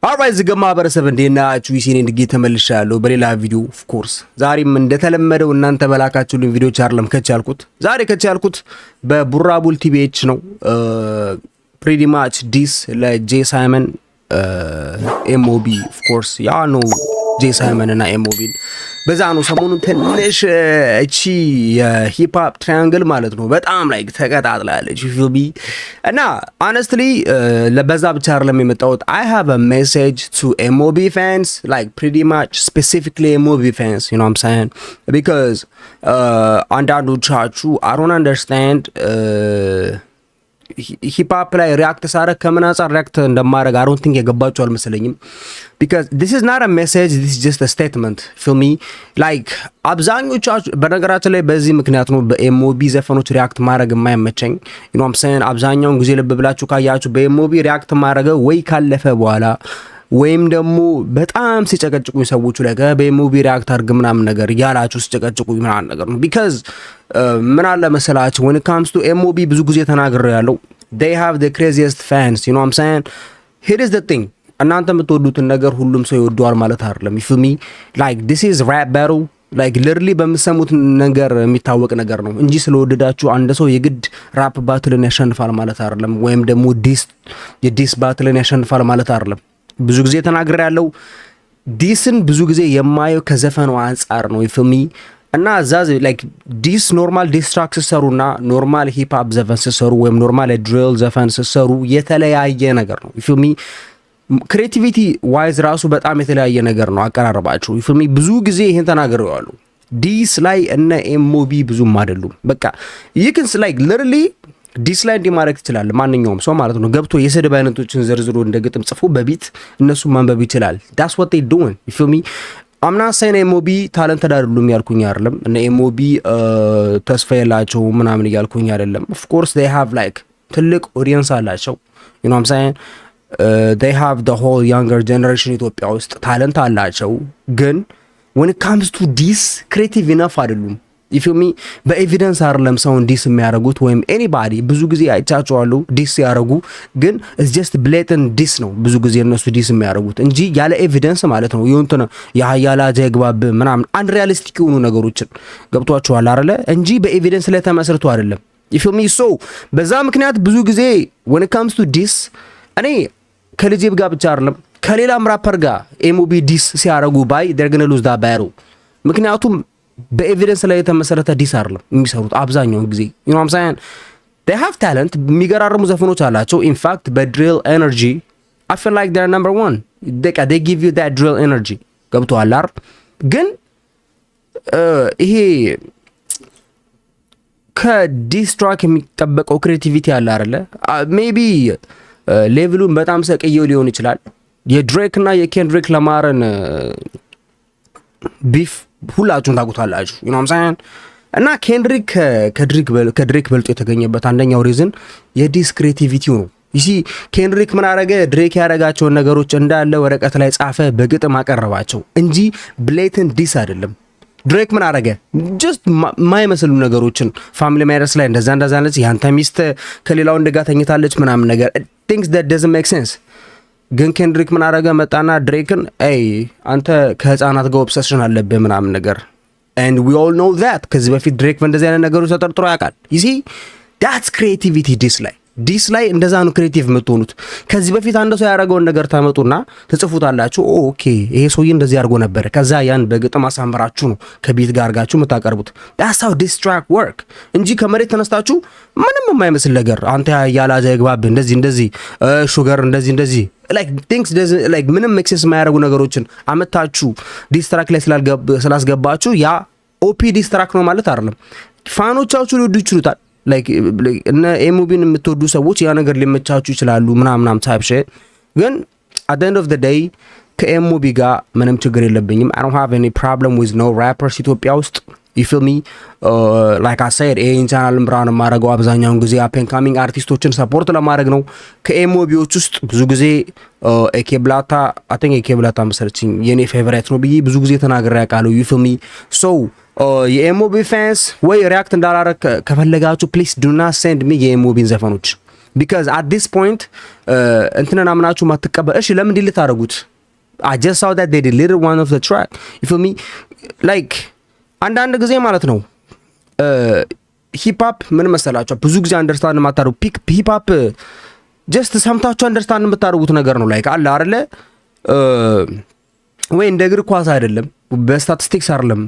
አልራይት ዝገማ ማህበረሰብ እንዴናችሁ? ይሲኔ እንድጌ ተመልሻለሁ በሌላ ቪዲዮ። ኦፍ ኮርስ ዛሬም እንደተለመደው እናንተ በላካችሁልኝ ቪዲዮዎች አይደለም ከቻልኩት ዛሬ ከቻልኩት በቡራቡል ቲቢኤች ነው። ፕሪቲ ማች ዲስ ለጄ ሳይመን ኤምኦቢ ኦፍ ኮርስ ያ ነው ጄ ሳይመን እና ኤምኦቢን በዛ ነው ሰሞኑን ትንሽ እቺ የሂፕ ሆፕ ትራያንግል ማለት ነው በጣም ላይክ ተቀጣጥላለች ፊልቢ እና ሆነስትሊ ለበዛ ብቻ አይደለም የመጣሁት። I have a message to MOB fans, like pretty much specifically MOB fans, you know what I'm saying? Because አንዳንዶቻችሁ I don't understand ሂፕ ሆፕ ላይ ሪያክት ሳረግ ከምን አንፃር ሪያክት እንደማረግ I don't think የገባችሁ አልመሰለኝም። because this is not a message, this is just a statement for me. like አብዛኞቻችሁ በነገራችን ላይ በዚህ ምክንያት ነው በኤምኦቢ ዘፈኖች ሪያክት ማድረግ የማይመቸኝ። you know what I'm saying? አብዛኛውን ጊዜ ልብ ብላችሁ ካያችሁ በኤምኦቢ ሪያክት ማድረገው ወይ ካለፈ በኋላ ወይም ደግሞ በጣም ሲጨቀጭቁኝ ሰዎቹ ላይ በኤምኦቢ ሪያክት አድርግ ምናምን ነገር ያላችሁ ሲጨቀጭቁኝ ምናምን ነገር ነው። because ምን አለ መሰላችሁ when it comes to MOB ብዙ ጊዜ ተናግሬ ያለው they have the craziest fans, you know what I'm saying? Here is the thing, እናንተ የምትወዱትን ነገር ሁሉም ሰው ይወደዋል ማለት አይደለም። you feel me? like this is rap battle, like literally በምሰሙት ነገር የሚታወቅ ነገር ነው እንጂ ስለወደዳችሁ አንድ ሰው የግድ ራፕ ባትልን ያሸንፋል ማለት አይደለም፣ ወይም ደግሞ የዲስ ባትልን ያሸንፋል ማለት አይደለም። ብዙ ጊዜ ተናግሬ ያለው ዲስን ብዙ ጊዜ የማየው ከዘፈኑ አንፃር ነው። you feel me? እና ዛዝ ላይክ ዲስ ኖርማል ዲስትራክ ሲሰሩና ኖርማል ሂፕ ሆፕ ዘፈን ሲሰሩ ወይም ኖርማል ድሪል ዘፈን ሲሰሩ የተለያየ ነገር ነው። you feel me? ክሬቲቪቲ ዋይዝ ራሱ በጣም የተለያየ ነገር ነው አቀራረባቸው። you feel me? ብዙ ጊዜ ይሄን ተናግሬዋለሁ። ዲስ ላይ እነ ኤምኦቢ ብዙም አይደሉም። በቃ ይክንስ ላይክ ሊትራሊ ዲስ ላይ እንዲማረክ ይችላል ማንኛውም ሰው ማለት ነው። ገብቶ የስድብ አይነቶችን ዘርዝሮ እንደ ግጥም ጽፎ በቢት እነሱ ማንበብ ይችላል። that's what they doing, you feel me? I'm not saying ኤምኦቢ ታለንትድ አይደሉም ያልኩኝ አይደለም። እነ ኤምኦቢ ተስፋ የላቸው ምናምን እያልኩኝ አይደለም። of course they have like ትልቅ ኦዲየንስ አላቸው, you know what I'm saying? They have the whole younger generation ኢትዮጵያ ውስጥ ታለንት አላቸው። ግን when it comes to this creative enough አይደሉም። you feel me? በኤቪደንስ አይደለም ሰውን ዲስ የሚያደርጉት ወይም ኤኒባዲ ብዙ ጊዜ አይቻቸዋለሁ ዲስ ያደርጉ፣ ግን it's just blatant ዲስ ነው ብዙ ጊዜ እነሱ ዲስ የሚያደርጉት እንጂ ያለ ኤቪደንስ ማለት ነው። ይሁንተና ያያላ ጀግባብ ምናምን አንሪያሊስቲክ የሆኑ ነገሮችን ገብቷቸዋል አይደለ እንጂ በኤቪደንስ ላይ ተመስርቶ አይደለም። you feel me? so በዛ ምክንያት ብዙ ጊዜ when it comes to ዲስ እኔ ከልጄብ ጋር ብቻ አይደለም ከሌላም ራፐር ጋር ኤምኦቢ ዲስ ሲያደርጉ ባይ they're gonna lose that battle። ምክንያቱም በኤቪደንስ ላይ የተመሰረተ ዲስ አይደለም የሚሰሩት አብዛኛውን ጊዜ። you know what I'm saying? they have talent, የሚገራርሙ ዘፈኖች አላቸው። in fact በድሪል ኤነርጂ I feel like they're number one. they give you that drill energy ገብቶሃል አይደል? ግን ይሄ ከዲስ ትራክ የሚጠበቀው ክሬቲቪቲ አለ አይደለ? ሜቢ ሌቭሉን በጣም ሰቅየው ሊሆን ይችላል። የድሬክ እና የኬንድሪክ ለማረን ቢፍ ሁላችሁም ታውቁታላችሁ። you know what I'm saying? እና ኬንድሪክ ከድሬክ በልጦ የተገኘበት አንደኛው ሪዝን የዲስ ክሬቲቪቲው ነው። ይሲ ኬንድሪክ ምን አረገ? ድሬክ ያረጋቸውን ነገሮች እንዳለ ወረቀት ላይ ጻፈ፣ በግጥም አቀረባቸው እንጂ ብሌትን ዲስ አይደለም። ድሬክ ምን አረገ? ጀስት ማይመስሉ ነገሮችን ፋሚሊ ማተርስ ላይ እንደዛ ነች፣ ያንተ ሚስት ከሌላው እንደጋ ተኝታለች ምናምን ነገር things that doesn't make sense። ግን ኬንድሪክ ምን አረገ? መጣና ድሬክን አንተ ከህፃናት ጋር ኦብሰሽን አለብህ ምናምን ነገር and we all know that ከዚህ በፊት ድሬክ በእንደዚህ አይነት ነገሮች ተጠርጥሮ ያውቃል። you see that's creativity። ዲስ ላይ እንደዛ ነው ክሬቲቭ የምትሆኑት። ከዚህ በፊት አንድ ሰው ያደረገውን ነገር ታመጡና ትጽፉታላችሁ። ኦኬ ይሄ ሰውዬ እንደዚህ አድርጎ ነበር፣ ከዛ ያን በግጥም አሳምራችሁ ነው ከቢት ጋር አድርጋችሁ የምታቀርቡት። that's how diss track work እንጂ ከመሬት ተነስታችሁ ምንም የማይመስል ነገር አንተ ያላጀ ግባብ እንደዚህ ሹገር እንደዚህ like things doesn't like ምንም ሜክስ የማያደርጉ ነገሮችን አመጣችሁ ዲስ ትራክ ላይ ስላስገባችሁ ያ ኦፒ ዲስ ትራክ ነው ማለት አይደለም። ፋኖቻችሁ ሊወዱ ይችላል። like እነ ኤምኦቢን የምትወዱ ሰዎች ያ ነገር ሊመቻችሁ ይችላሉ ምናምን ታይፕ ግን at the end of the day ከኤምኦቢ ጋር ምንም ችግር የለብኝም። I don't have any problem with no rappers ኢትዮጵያ ውስጥ። you feel me? like I said ይሄን ቻናል ብራን ማረጋው አብዛኛውን ጊዜ up and coming አርቲስቶችን ሰፖርት ለማድረግ ነው። ከኤምኦቢዎች ውስጥ ብዙ ጊዜ ኤኬ ብላታ I think ኤኬ ብላታ መሰለችኝ የኔ ፌቨራይት ነው ብዬ ብዙ ጊዜ ተናግሬ ያውቃለሁ። you feel me? so የኤምኦቢ ፋንስ ወይ ሪያክት እንዳላረክ ከፈለጋችሁ ፕሊዝ ዱ ናት ሴንድ ሚ የኤምኦቢን ዘፈኖች ቢካዝ አት ዲስ ፖይንት እንትንን አምናችሁ ማትቀበል እሺ ለምን ዲሊት አደረጉት? I just saw that they deleted one of the track. You feel me? Like አንዳንድ ጊዜ ማለት ነው ሂፕ ሆፕ ምን መሰላችሁ ብዙ ጊዜ አንደርስታንድ ማታሩ ሂፕ ሆፕ ጀስት ሰምታችሁ አንደርስታንድ የምታደርጉት ነገር ነው። ላይክ አለ አይደለ ወይ እንደ እግር ኳስ አይደለም፣ በስታቲስቲክስ አይደለም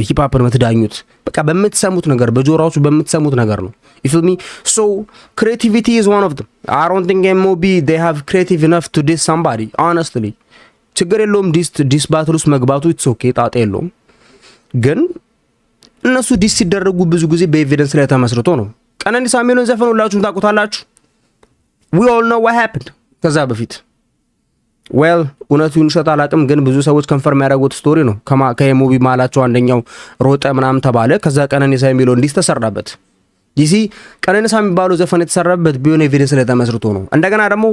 ሂፕ ሆፕን የምትዳኙት። በቃ በምትሰሙት ነገር በጆሮአችሁ በምትሰሙት ነገር ነው። You feel me? So creativity is one of them. I don't think MOB they have creative enough to diss somebody honestly. ችግር የለውም ዲስ ባትል ውስጥ መግባቱ ኢትስ ኦኬ፣ ጣጣ የለውም። ግን እነሱ ዲስ ሲደረጉ ብዙ ጊዜ በኤቪደንስ ላይ ተመስርቶ ነው። ቀነኒሳ ሚሊዮን ዘፈን ሁላችሁም ታውቁታላችሁ። we all know what happened ከዛ በፊት ዌል እውነቱን ውሸት አላውቅም፣ ግን ብዙ ሰዎች ኮንፈርም ያደረጉት ስቶሪ ነው። ከኤሞቢ ማላቸው አንደኛው ሮጠ ምናምን ተባለ። ከዛ ቀነኒሳ ሚሊዮን ዲስ ተሰራበት። ዲሲ ቀነኒሳ የሚባለው ዘፈን የተሰራበት ቢሆን ኤቪደንስ ላይ ተመስርቶ ነው። እንደገና ደግሞ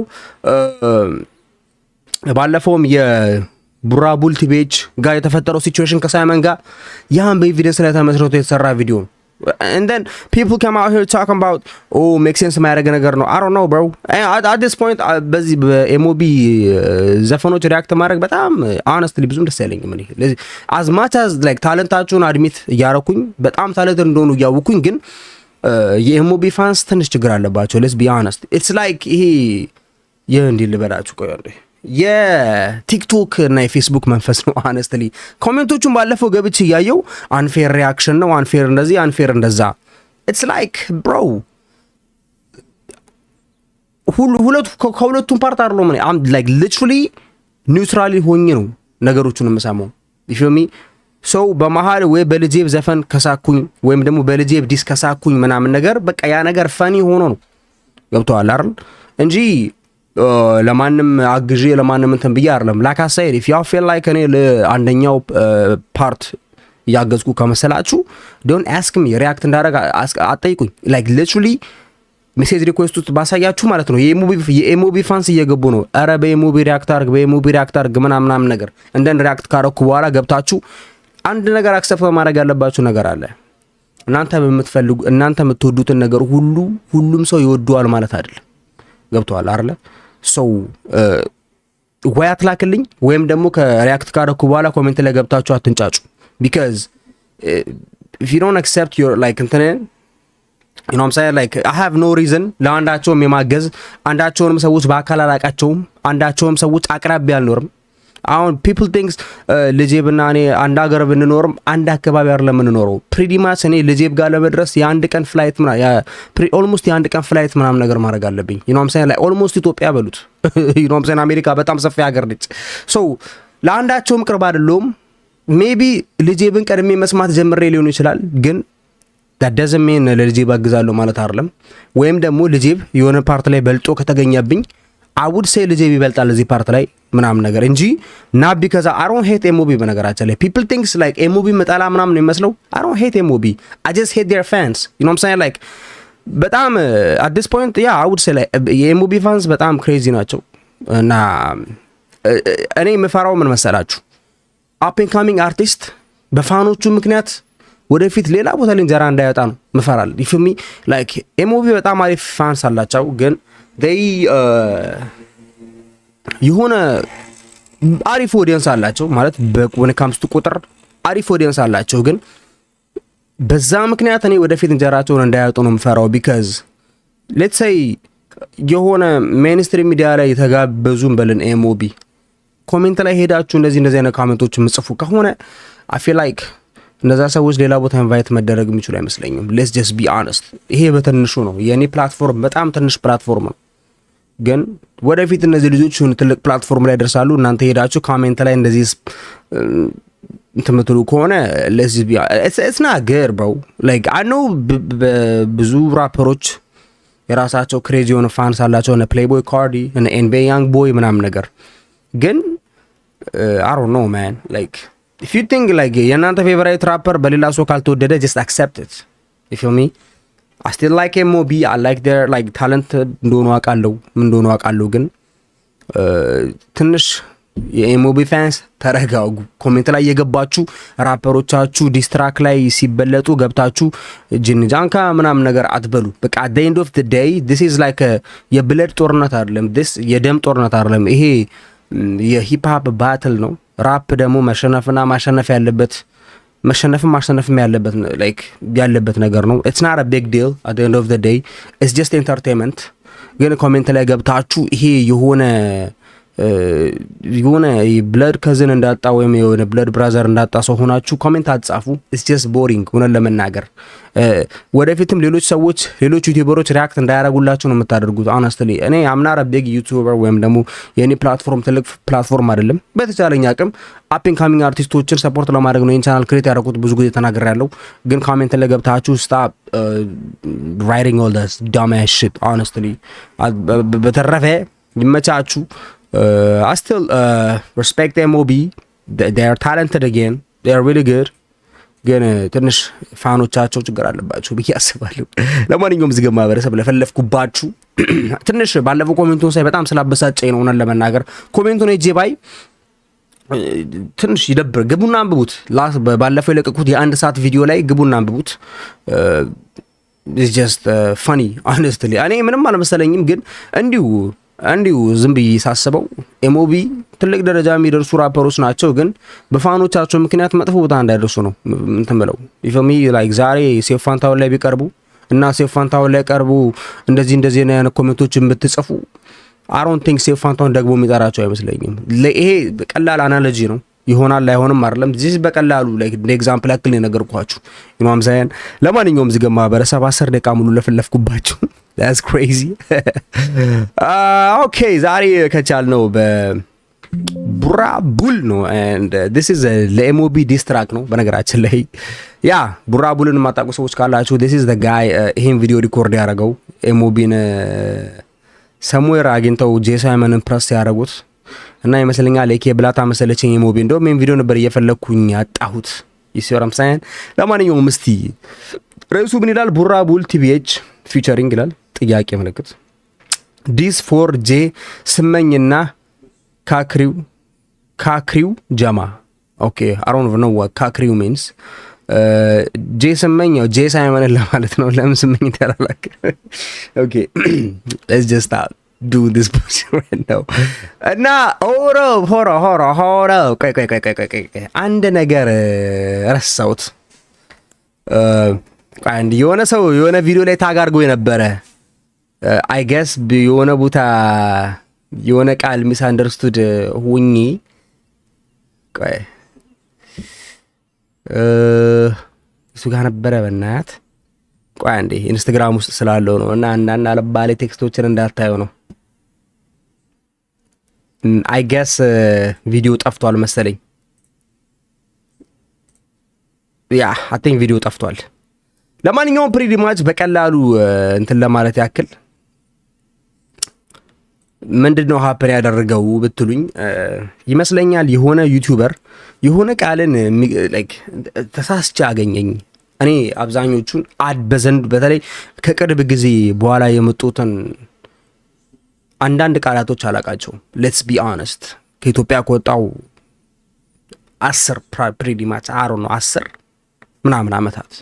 ባለፈውም የቡራቡልቲ ቤጅ ጋር የተፈጠረው ሲቹዌሽን ከሳይመን ጋር ያን በኤቪደንስ ላይ ተመስርቶ የተሰራ ቪዲዮ ነው። And then people come out here talking about make sense ማያደርግ ነገር ነው። I don't know bro. At this point በዚህ በኤሞቢ ዘፈኖች ሪያክት ማድረግ በጣም honestly ብዙም ደስ አይለኝም። እኔ as much as like ታለንታችሁን አድሚት እያረኩኝ በጣም ታለንት እንደሆኑ እያወኩኝ ግን የኤሞቢ ፋንስ ትንሽ ችግር አለባቸው። let's be honest. It's like ይሄ እንዲህ ልበላችሁ ቆይ አንዴ የቲክቶክ እና የፌስቡክ መንፈስ ነው። ሆነስትሊ ኮሜንቶቹን ባለፈው ገብቼ እያየው አንፌር ሪያክሽን ነው፣ አንፌር እንደዚህ፣ አንፌር እንደዛ። ኢትስ ላይክ ብሮ ከሁለቱም ፓርት አይደለም። እኔ አም ላይክ ሊትራሊ ኒውትራሊ ሆኜ ነው ነገሮቹን የምሰማው። ይፈሚ ሰው በመሀል ወይ በልጄብ ዘፈን ከሳኩኝ ወይም ደግሞ በልጄብ ዲስ ከሳኩኝ ምናምን ነገር በቃ ያ ነገር ፈኒ ሆኖ ነው ገብቶሃል አይደል እንጂ ለማንም አግዤ ለማንም እንትን ብዬ አይደለም። ላይክ አይ ሴድ ኢፍ ዩ ፊል ላይክ እኔ ለአንደኛው ፓርት ያገዝኩ ከመሰላችሁ ዶንት አስክ ሚ ሪያክት እንዳደረግ አጠይቁኝ። ላይክ ሊትራሊ ሜሴጅ ሪኩዌስት ውስጥ ባሳያችሁ ማለት ነው የኤሞቢ ፋንስ እየገቡ ነው። ኧረ በኤሞቢ ሪያክት አርግ ምናምን ነገር እንደን ሪያክት ካረኩ በኋላ ገብታችሁ አንድ ነገር አክሰፕት ማድረግ ያለባችሁ ነገር አለ። እናንተ የምትወዱትን ነገር ሁሉም ሰው ይወደዋል ማለት አይደለም። ገብቷል አይደለ? ሰው ወይ አትላክልኝ ወይም ደግሞ ከሪያክት ካረኩ በኋላ ኮሜንት ላይ ገብታችሁ አትንጫጩ። because if you don't accept your like እንትን you know what I'm saying like I have no reason ለአንዳቸውም የማገዝ አንዳቸውንም ሰዎች በአካል አላቃቸውም፣ አንዳቸውም ሰዎች አቅራቢ አልኖርም። አሁን people thinks ልጄብና እኔ አንድ ሀገር ብንኖርም አንድ አካባቢ አይደለም የምንኖረው። ፕሪዲማስ እኔ ልጄብ ጋር ለመድረስ የአንድ ቀን ፍላይት ኦልሞስት የአንድ ቀን ፍላይት ምናምን ነገር ማድረግ አለብኝ። you know what I'm saying like ኦልሞስት ኢትዮጵያ በሉት you know what I'm saying አሜሪካ በጣም ሰፊ ሀገር ነች። so ለአንዳቸውም ቅርብ አይደለሁም። ሜቢ ልጄብን ቀድሜ መስማት ጀምሬ ሊሆን ይችላል፣ ግን that doesn't mean ለልጄብ አግዛለሁ ማለት አይደለም። ወይም ደግሞ ልጄብ የሆነ ፓርት ላይ በልጦ ከተገኘብኝ I would say ልጄብ ይበልጣል እዚህ ፓርት ላይ ምናምን ነገር እንጂ not because I don't hate MOB። በነገራችን ላይ people thinks like MOB መጣላ ምናምን ነው የሚመስለው። I don't hate MOB, I just hate their fans. you know what I'm saying like በጣም at this point yeah I would say like የMOB fans በጣም crazy ናቸው። እና እኔ የምፈራው ምን መሰላችሁ up and coming artist በፋኖቹ ምክንያት ወደፊት ሌላ ቦታ ላይ እንጀራ እንዳይወጣ ነው ምፈራል። you feel me like MOB በጣም አሪፍ ፋንስ አላቸው ግን they የሆነ አሪፍ ኦዲየንስ አላቸው ማለት when it comes to ቁጥር አሪፍ ኦዲየንስ አላቸው ግን በዛ ምክንያት እኔ ወደፊት እንጀራቸውን እንዳያወጡ ነው ምፈራው። because let's say የሆነ ሜንስትሪም ሚዲያ ላይ የተጋበዙን በልን MOB ኮሜንት ላይ ሄዳችሁ እንደዚህ አይነት ኮሜንቶች ምጽፉ ከሆነ I feel like እነዛ ሰዎች ሌላ ቦታ ኢንቫይት መደረግ የሚችሉ አይመስለኝም። let's just be honest ይሄ በትንሹ ነው የኔ ፕላትፎርም በጣም ትንሽ ፕላትፎርም ነው ግን ወደፊት እነዚህ ልጆች ትልቅ ፕላትፎርም ላይ ደርሳሉ። እናንተ ሄዳችሁ ኮሜንት ላይ እንደዚህ እንትምትሉ ከሆነ let's be it's not good bro like I know ብዙ ራፐሮች የራሳቸው ክሬዚ የሆነ ፋንስ አላቸው እነ ፕሌይቦይ ካርዲ እነ NBA ያንግ ቦይ ምናምን ነገር ግን I don't know man like if you think like የናንተ ፌቨራይት ራፐር በሌላ ሰው ካልተወደደ just accept it. you feel me I still like MOB, I like their like talent እንደሆነ አውቃለሁ ምን እንደሆነ አውቃለሁ ግን ትንሽ የኤሞቢ ፋንስ ተረጋጉ። ኮሜንት ላይ የገባችሁ ራፐሮቻችሁ ዲስትራክ ላይ ሲበለጡ ገብታችሁ ጅንጃንካ ምናምን ነገር አትበሉ። በቃ at the end of the day this is like የብለድ ጦርነት አይደለም፣ this የደም ጦርነት አይደለም። ይሄ የሂፕ ሆፕ ባትል ነው። ራፕ ደግሞ መሸነፍና ማሸነፍ ያለበት ማሸነፍም ያለበት ነገር ነው። it's not a big deal at the end of the day, it's just entertainment። ግን ኮሜንት ላይ ገብታችሁ ይሄ የሆነ ብለድ ከዝን እንዳጣ ወይም የሆነ ብለድ ብራዘር እንዳጣ ሰው ሆናችሁ ኮሜንት አትጻፉ። it's just boring ሆነን ለመናገር ወደፊትም ሌሎች ዩቲዩበሮች ሪያክት እንዳያረጉላችሁ ነው የምታደርጉት። honestly እኔ I'm not a big YouTuber ወይም ደግሞ የኔ ፕላትፎርም ትልቅ ፕላትፎርም አይደለም። በተቻለኝ አቅም አፕ ኤንድ ካሚንግ አርቲስቶችን ሰፖርት ለማድረግ ነው ይሄን ቻናል ክሬት ያደረኩት። ብዙ ጊዜ ተናግሬያለሁ። ግን ኮሜንት ላይ ገብታችሁ stop writing all this dumb ass shit honestly። በተረፈ ይመቻችሁ። I still respect MOB. They are talented again. They are really good. ግን ትንሽ ፋኖቻቸው ችግር አለባቸው ብዬ አስባለሁ። ለማንኛውም እዚህ ጋር ማህበረሰብ ለፈለፍኩባችሁ ትንሽ ባለፈው ኮሜንቱን ሳይ በጣም ስላበሳጨኝ ነው ሆነን ለመናገር። ኮሜንቱን ሄጄ ባይ ትንሽ ይደብር። ግቡና አንብቡት። ባለፈው የለቀቁት የአንድ ሰዓት ቪዲዮ ላይ ግቡና አንብቡት። It's just funny honestly። እኔ ምንም አልመሰለኝም፣ ግን እንዲሁ ዝም ብዬ ሳስበው ኤሞቢ ትልቅ ደረጃ የሚደርሱ ራፐሮች ናቸው፣ ግን በፋኖቻቸው ምክንያት መጥፎ ቦታ እንዳይደርሱ ነው እንትን ብለው ይፈሚ ላይክ ዛሬ ሴፍ ፋንታውን ላይ ቢቀርቡ እና ሴፍ ፋንታውን ላይ ቀርቡ እንደዚህ አይነት ኮሜንቶችን ብትጽፉ I don't think ሴፍ ፋንታውን ደግሞ የሚጠራቸው አይመስለኝም። ይሄ ቀላል አናሎጂ ነው። ይሆናል ላይሆንም አይደለም። እዚህ በቀላሉ ላይክ እንደ ኤግዛምፕል ያክል ነገርኳችሁ ነው አምሳያን። ለማንኛውም እዚህ ጋር ማህበረሰብ 10 ደቂቃ ሙሉ ለፈለፍኩባችሁ that's crazy። ኦኬ ዛሬ ከቻልነው በቡራ ቡል ነው and this is ለኤሞቢ ዲስትራክ ነው። በነገራችን ላይ ያ ቡራ ቡልን የማታውቁ ሰዎች ካላችሁ this is the guy ይሄን ቪዲዮ ሪኮርድ ያደረገው ኤሞቢን ሰምዌር አግኝተው ጄሳይመንን ፕረስ ያደረጉት እና ይመስለኛል ለኬ ብላታ መሰለችኝ ኤሞቢ እንደውም ይሄን ቪዲዮ ነበር እየፈለኩኝ ያጣሁት ይሰራም ሳይን። ለማንኛውም እስቲ ርዕሱ ምን ይላል? ቡራ ቡል ቲቪኤች ፊቸሪንግ ይላል ጥያቄ ምልክት ዲስ ፎር ጄ ስመኝና ካክሪው ጀማ። ኦኬ I don't know what ካክሪው means። ጄ ስመኝ ጄ ሳይመን ለማለት ነው። ለምን ስመኝ ተላላክ? ኦኬ let's just do this bullshit right now። እና ሆሮ ቆይ አንድ ነገር ረሳሁት። አንድ የሆነ ሰው የሆነ ቪዲዮ ላይ ታግ አድርጎ የነበረ I guess የሆነ ቦታ የሆነ ቃል ሚስ አንደርስቱድ ሁኚ ቆይ እሱ ጋር ነበረ በእናት ቆይ አንዴ ኢንስታግራም ውስጥ ስላለው ነው እና አንዳንድ አለባሌ ቴክስቶችን እንዳታዩ ነው። I guess ቪዲዮ ጠፍቷል መሰለኝ። ያ I think ቪዲዮ ጠፍቷል። ለማንኛውም ፕሪዲ ማች በቀላሉ እንትን ለማለት ያክል ምንድነው ሀፕን ያደረገው ብትሉኝ ይመስለኛል የሆነ ዩቲዩበር የሆነ ቃልን ላይክ ተሳስቼ አገኘኝ። እኔ አብዛኞቹን በዘንድ በተለይ ከቅርብ ጊዜ በኋላ የመጡትን አንዳንድ ቃላቶች አላቃቸውም። ሌትስ ቢ ኦነስት ከኢትዮጵያ ከወጣው 10 ፕሪዲ ማች አሮ ነው 10 ምናምን አመታት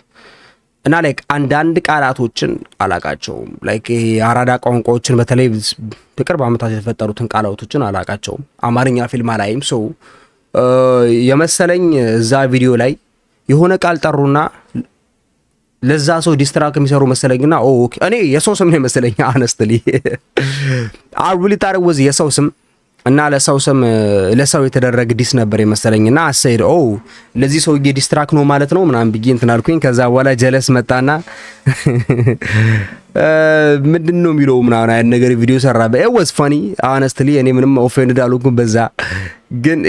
እና ላይክ አንዳንድ ቃላቶችን አላቃቸውም። ላይክ የአራዳ ቋንቋዎችን በተለይ በቅርብ አመታት የተፈጠሩትን ቃላቶችን አላቃቸውም። አማርኛ ፊልም አላይም። ሰው የመሰለኝ እዛ ቪዲዮ ላይ የሆነ ቃል ጠሩና ለዛ ሰው ዲስትራክ የሚሰሩ መሰለኝና ኦኬ እኔ የሰው ስም ነው መሰለኝ አነስተሊ አርብሊ ታረወዝ የሰው ስም እና ለሰው የተደረገ ዲስ ነበር የመሰለኝና አሰይድ ለዚህ ሰው ዲስትራክ ነው ማለት ነው ምናምን ብዬ እንትን አልኩኝ። ከዛ በኋላ ጀለስ መጣና ምንድነው የሚለው ምናምን አይነት ነገር ቪዲዮ ሰራ። it was funny honestly እኔ ምንም ኦፌንድ አልኩኝ በዛ። ግን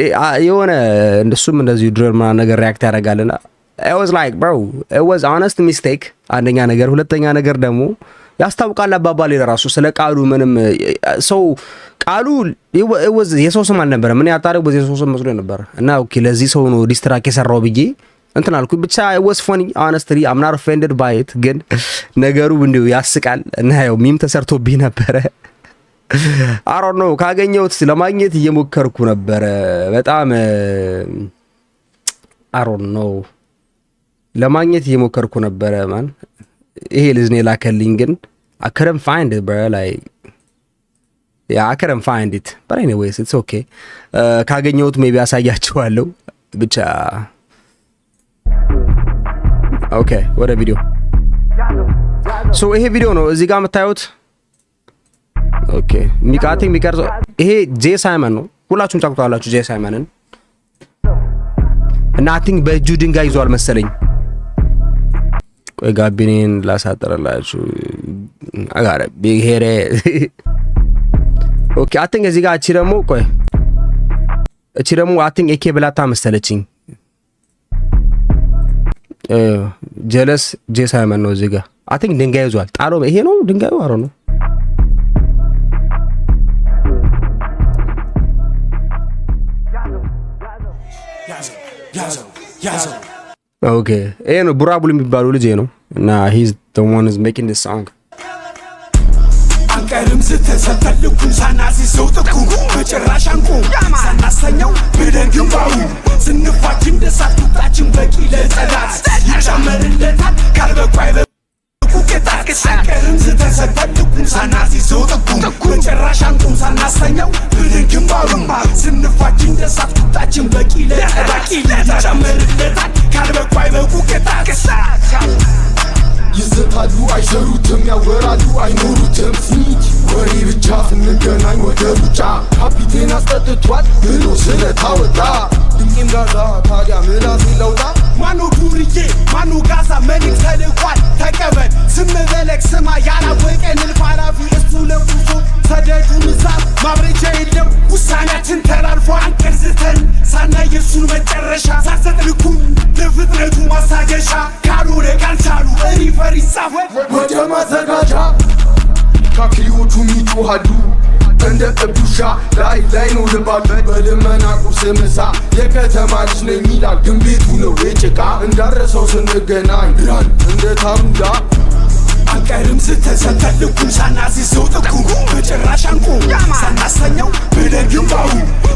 የሆነ እንደሱም እንደዚህ ድረር ምናምን ነገር ሪያክት ያደርጋልና it was like bro it was honest mistake አንደኛ ነገር። ሁለተኛ ነገር ደግሞ ያስታውቃል አባባሌ ለራሱ ስለ ቃሉ ምንም ሰው ቃሉ it was የሰው ስም አልነበረም። ምን ያጣረው በዚህ ሰው ስም መስሎ ነበር እና ኦኬ ለዚህ ሰው ነው ዲስትራክ የሰራው ብዬ እንትን አልኩኝ። ብቻ it was funny honestly I'm not offended by it። ግን ነገሩ እንዲሁ ያስቃል እና ያው ሚም ተሰርቶብኝ ነበረ I don't know ካገኘሁት ለማግኘት እየሞከርኩ ነበረ በጣም I don't know ለማግኘት እየሞከርኩ ነበረ ማን ይሄ ልጅ ነው ላከልኝ ግን I couldn't find it bro like yeah I couldn't find it but anyways it's okay ካገኘሁት maybe አሳያችኋለሁ ብቻ okay ወደ ቪዲዮ so ይሄ ቪዲዮ ነው እዚህ ጋር የምታዩት okay ሚቃቲንግ ሚቀርጾ ይሄ ጄ ሳይመን ነው ሁላችሁም ታውቁታላችሁ ጄ ሳይመንን እና I think በእጁ ድንጋይ ይዟል መሰለኝ ቆይ ጋቢኔን ላሳጠረላችሁ አጋረ ቢሄሬ okay I think እዚህ ጋር እቺ ደግሞ ቆይ እቺ ደግሞ I think ኤኬ ብላታ መሰለችኝ ጀለስ ጄ ሳይመን ነው እዚህ ጋር I think ድንጋይ ይዟል ጣሎ ይሄ ነው ድንጋዩ አሮ ነው okay ይሄ ነው ቡራቡል የሚባለው ልጅ ነው እና he's the one is making this song አንቀርም ስተሰተልኩን ሳናሲሰው ጥቁ በጭራሻንቁ ሳናሰኘው በደንግባው ስንፋች እንደሳቱታችን በቂ ለጠላት ይጨመርለታል ካልበቋይ በቁቅጣት አንቀርም ስተሰተልኩን ሳናሲሰው ጥቁ በጭራሻንቁ ሳናሰኘው በደንግባው ስንፋች እንደሳቱታችን በቂ ለጠላት ይጨመርለታል ካልበቋይ በቁቅጣት ይዘታሉ አይሰሩትም ያወራሉ አይኖሩትም ስኒች ወሬ ብቻ ስንገናኝ ወደ ሩጫ ካፒቴን አስጠጥቷል ብሎ ስለታወጣ ድምጤም ጋዛ ታዲያ ምላሴ ለውጣ ማኖ ዱርዬ ማኖ ጋዛ መልክ ተልቋል ተቀበል ስም በለክ ስማ ያላወቀን ልፋላፊ እሱ ለቁሶ ሰደዱን እሳት ማብረጃ የለው ውሳኔያችን ተላልፎ አንቀርዝተን ሳናይ የእሱን መጨረሻ ሳሰጥልኩን ለፍጥነቱ ማሳገሻ ካልሆነ ካልቻሉ ሪፈር ይጻፈል ወደ ማዘጋጃ ካክሊዎቹ ይጮሃሉ እንደ እብዱሻ ላይ ነው ልባሉ በልመና ቁርስ ምሳ የከተማ ልጅ ነኝ ይላል ግን ቤቱ ነው የጭቃ እንዳረሰው ስንገናኝ ራን እንደ ታሙዳ አንቀርም ስተሰተልኩን ሳናሲሰው ጥቁ በጭራሻንቁ ሳናሰኘው በደንግባው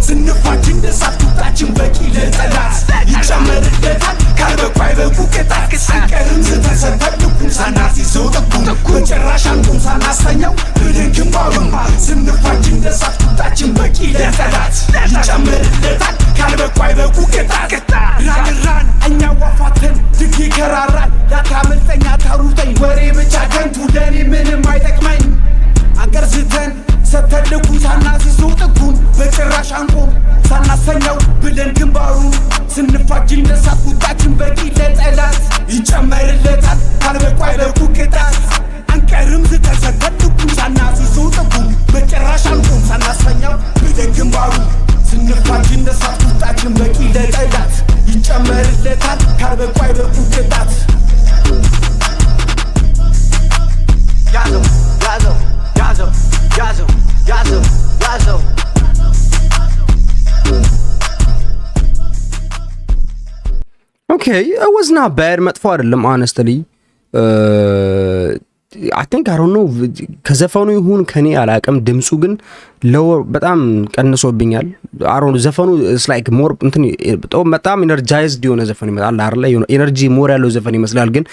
ስንፋች እንደሳቱታችን በቂ ለጠላት ይጨመርለታል ካልበቋይ በቁቅጣት አንቀርም ስተሰተልኩን ሳናሲሰው ጥቁ በጭራሻንቁ ሳናሰኘው በደንግባው ስንፋች እንደሳቱታችን በቂ ለጠላት ይጨመርለታል ካልበቋይ በቁቅጣት ራን እኛ ዋፋተን ድግ ይከራራል ያታመልጠኛ ታሩጠኝ ወሬ ብቻ ከንቱ ለኔ ምንም አይጠቅመኝ አንቀርዝተን ሰተልኩን ሳናሲሰው ጥቁን በጭራሽ አንቆም ሳናሰኘው ብለን ግንባሩ ስንፋጅ እንደሳቱታችን በቂ ለጠላት ይጨመርለታል ካልበቋይ በቁቅጣት አንቀርም ስተሰተልኩን ሳናሲሰው ጥቁን በጭራሽ አንቆም ሳናሰኘው ብለን ግንባሩ ስንፋጅ እንደሳቱታችን በቂ ለጠላት ይጨመርለታል ካልበቋይ በቁቅጣት Yazo, yazo, yazo, yazo, yazo, yazo. Okay, it was not bad. መጥፎ አይደለም honestly. I think I don't know ከዘፈኑ ይሁን ከኔ አላቅም ድምጹ ግን በጣም ቀንሶብኛል አሮን ዘፈኑ is like more እንትን በጣም energized የሆነ ዘፈን ይመስላል አይደል የሆነ ኤነርጂ ሞር ያለው ዘፈን ይመስላል ግን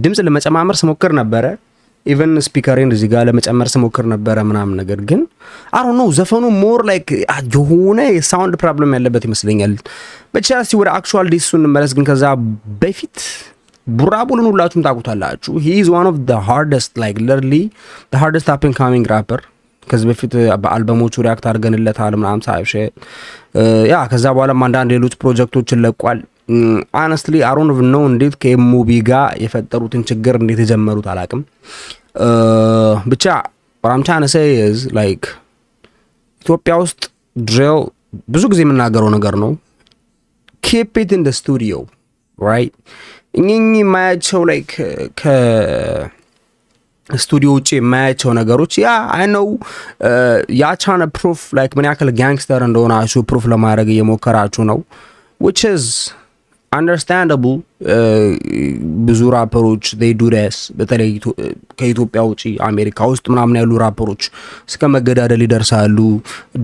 ድምጽ ለመጨማመር ስሞክር ነበረ ኢቨን ስፒከሬን እዚህ ጋር ለመጨመር ስሞክር ነበረ ምናምን ነገር ግን I don't know ዘፈኑ more like የሆነ የሳውንድ ፕሮብለም ያለበት ይመስለኛል ብቻ እስቲ ወደ አክቹዋል ዲሱን እንመለስ ግን ከዛ በፊት ቡራቡልን ሁላችሁም ታውቁታላችሁ he is one of the hardest like literally the hardest up and coming rapper ከዚህ በፊት በአልበሞቹ ሪአክት አድርገንለታል ምናምን ሳይሽ ያ ከዛ በኋላ አንዳንድ ሌሎች ፕሮጀክቶችን ለቋል honestly I don't even know እንዴት ከሙቢ ጋር የፈጠሩትን ችግር እንዴት የጀመሩት አላቅም ብቻ what I'm trying to say is like ኢትዮጵያ ውስጥ ድሪል ብዙ ጊዜ የምናገረው ነገር ነው keep it in the studio right እኚህ ማያቸው like ከስቱዲዮ ውጪ የማያቸው ነገሮች ያ I know ያቻነ proof like ምን ያክል ጋንግስተር እንደሆናችሁ proof ለማድረግ እየሞከራችሁ ነው which is አንደርስታንዳብል ብዙ ራፐሮች they do this በተለይ ከኢትዮጵያ ውጪ አሜሪካ ውስጥ ምናምን ያሉ ራፐሮች እስከ መገዳደል ይደርሳሉ።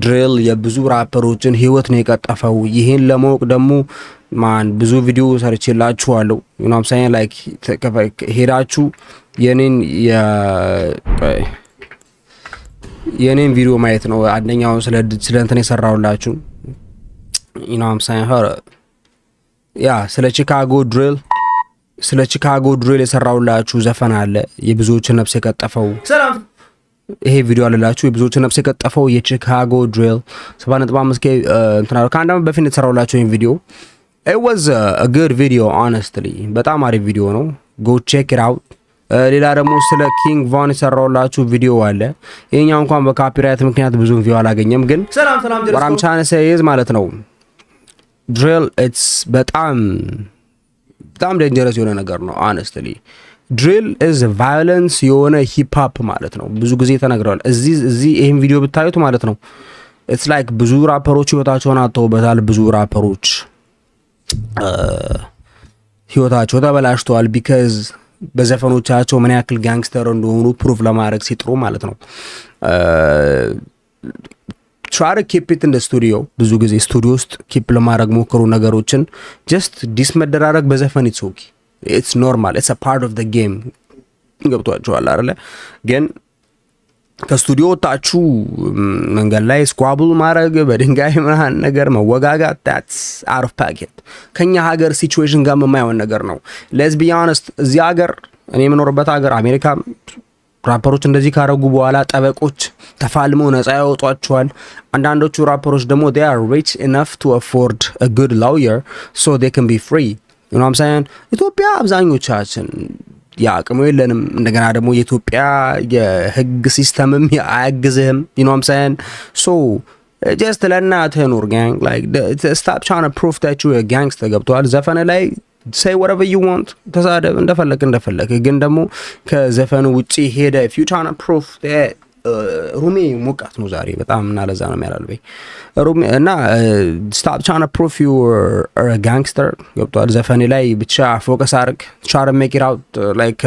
ድሪል የብዙ ራፐሮችን ህይወት ነው የቀጠፈው። ይሄን ለማወቅ ደግሞ ማን ብዙ ቪዲዮ ሰርቼላችኋለሁ። you know what I'm saying like ሄዳችሁ የኔን ቪዲዮ ማየት ነው። አንደኛው ስለ እንትን የሰራውላችሁ you know what I'm saying ያ ስለ ቺካጎ ድሪል የሰራውላችሁ ዘፈን አለ የብዙዎችን ነፍስ የቀጠፈው። ሰላም ይሄ ቪዲዮ አለላችሁ የብዙዎችን ነፍስ የቀጠፈው የቺካጎ ድሪል 7.5K እንትና ከአንድ ዓመት በፊት የተሰራውላችሁ ይሄን ቪዲዮ it was a good video honestly በጣም አሪፍ ቪዲዮ ነው። go check it out። ሌላ ደግሞ ስለ ኪንግ ቫን የሰራውላችሁ ቪዲዮ አለ። ይሄኛው እንኳን በካፒራይት ምክንያት ብዙም ቪው አላገኘም፣ ግን ሰላም ወራም ቻንስ ይዝ ማለት ነው። ድሪል ኢትስ በጣም ዴንጀረስ የሆነ ነገር ነው honestly። ድሪል ኢዝ ቫዮለንስ የሆነ ሂፕ ሆፕ ማለት ነው። ብዙ ጊዜ ተነግረዋል። እዚህ ይሄን ቪዲዮ ብታዩት ማለት ነው ኢትስ ላይክ ብዙ ራፐሮች ህይወታቸውን አጥተውበታል። ብዙ ራፐሮች ህይወታቸው ተበላሽተዋል ቢካዝ በዘፈኖቻቸው ምን ያክል ጋንግስተር እንደሆኑ ፕሩፍ ለማድረግ ሲጥሩ ማለት ነው። try to keep it in the studio ብዙ ጊዜ ስቱዲዮ ውስጥ ኪፕ ለማድረግ ሞክሩ ነገሮችን። just ዲስ መደራረግ በዘፈን it's okay, it's normal, it's a part of the game ገብቷችኋል አይደለ? ግን ከስቱዲዮ ወጣችሁ መንገድ ላይ ስኳብል ማድረግ በድንጋይ ምናምን ነገር መወጋጋት that's out of pocket። ከኛ ሀገር ሲቹዌሽን ጋር የማይሆን ነገር ነው። let's be honest እዚህ ሀገር እኔ የምኖርበት ሀገር አሜሪካ ራፐሮች እንደዚህ ካረጉ በኋላ ጠበቆች ተፋልመው ነፃ ያወጧቸዋል። አንዳንዶቹ ራፐሮች ደግሞ they are rich enough to afford a good lawyer so they can be free, you know what I'm saying? ኢትዮጵያ አብዛኞቻችን ያቅሙ የለንም። እንደገና ደግሞ የኢትዮጵያ የህግ ሲስተምም አያግዝህም፣ you know what I'm saying? so just ለእናትህ ኑር gang, like stop trying to prove that you a gangster ገብቷል። ዘፈን ላይ say whatever you want ተሳደብ እንደፈለክ ግን ደግሞ ከዘፈኑ ውጪ ሄደ if you trying to prove that ሩሜ ሞቃት ነው ዛሬ በጣም እና ለዛ ነው የሚያላልበኝ ሩሜ እና stop trying to prove you are a gangster ገብቷል። ዘፈኔ ላይ ብቻ ፎከስ አድርግ try to make it out like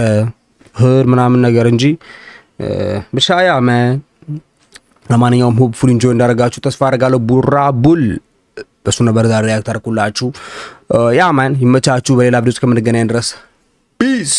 hood ምናምን ነገር እንጂ ብቻ ያ man ለማንኛውም hopefully enjoy እንዳደረጋችሁ ተስፋ አደርጋለሁ። ቡራ ቡል በሱ ነበር ዛሬ ሪአክት አደረኩላችሁ። ያ ማን ይመቻችሁ። በሌላ ቪዲዮ እስከምንገናኝ ድረስ ፒስ